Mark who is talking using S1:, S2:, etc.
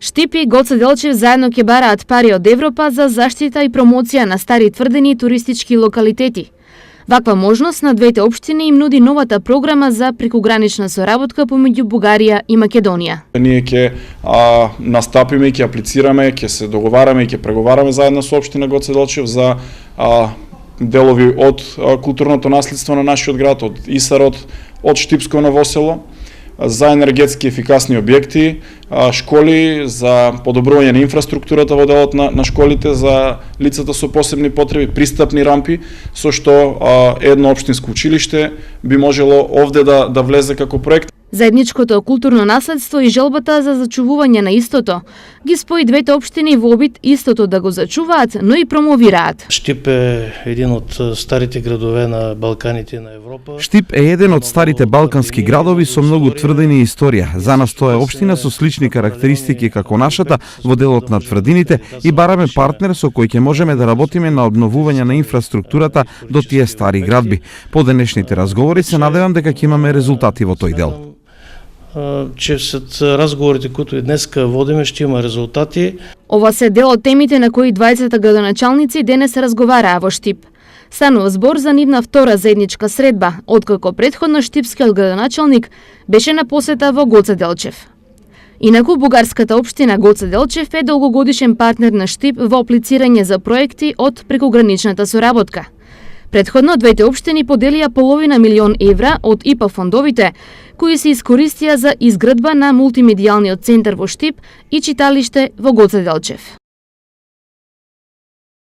S1: Штип и Гоце Делчев заедно ќе бараат пари од Европа за заштита и промоција на стари тврдини и туристички локалитети. Ваква можност на двете општини им нуди новата програма за прекогранична соработка помеѓу Бугарија и Македонија.
S2: Ние ќе настапиме, ќе аплицираме, ќе се договараме и ќе преговараме заедно со општина Гоце Делчев за делови од културното наследство на нашиот град, од Исарот, од Штипско Ново село, за енергетски ефикасни објекти, школи, за подобрување на инфраструктурата во делот на школите за лицата со посебни потреби, пристапни рампи, со што едно општинско училиште би можело овде да влезе како проект.
S1: Заедничкото културно наследство и желбата за зачувување на истото ги спои двете општини во обид истото да го зачуваат, но и промовираат.
S3: Штип е еден од старите градове на Балканите на Европа.
S4: Штип е еден од старите балкански градови со многу тврдини и историја. За нас тоа е општина со слични карактеристики како нашата во делот на тврдините и бараме партнер со кој ќе можеме да работиме на обновување на инфраструктурата до тие стари градби. По денешните разговори се надевам дека ќе имаме резултати во тој дел.
S3: Че след разговорите кои днеска водиме ќе има резултати.
S1: Ова се дел од темите на кои 20 градоначалници денес разговараа во Штип. Станува збор за нивна втора заедничка средба, откако претходно штипскиот градоначалник беше на посета во Гоце Делчев. Инаку бугарската општина Гоце Делчев е долгогодишен партнер на Штип во аплицирање за проекти од прекограничната соработка. Претходно двете општини поделија половина милион евра од ИПА фондовите, кои се искористија за изградба на мултимедијалниот центар во Штип и читалиште во Гоце Делчев.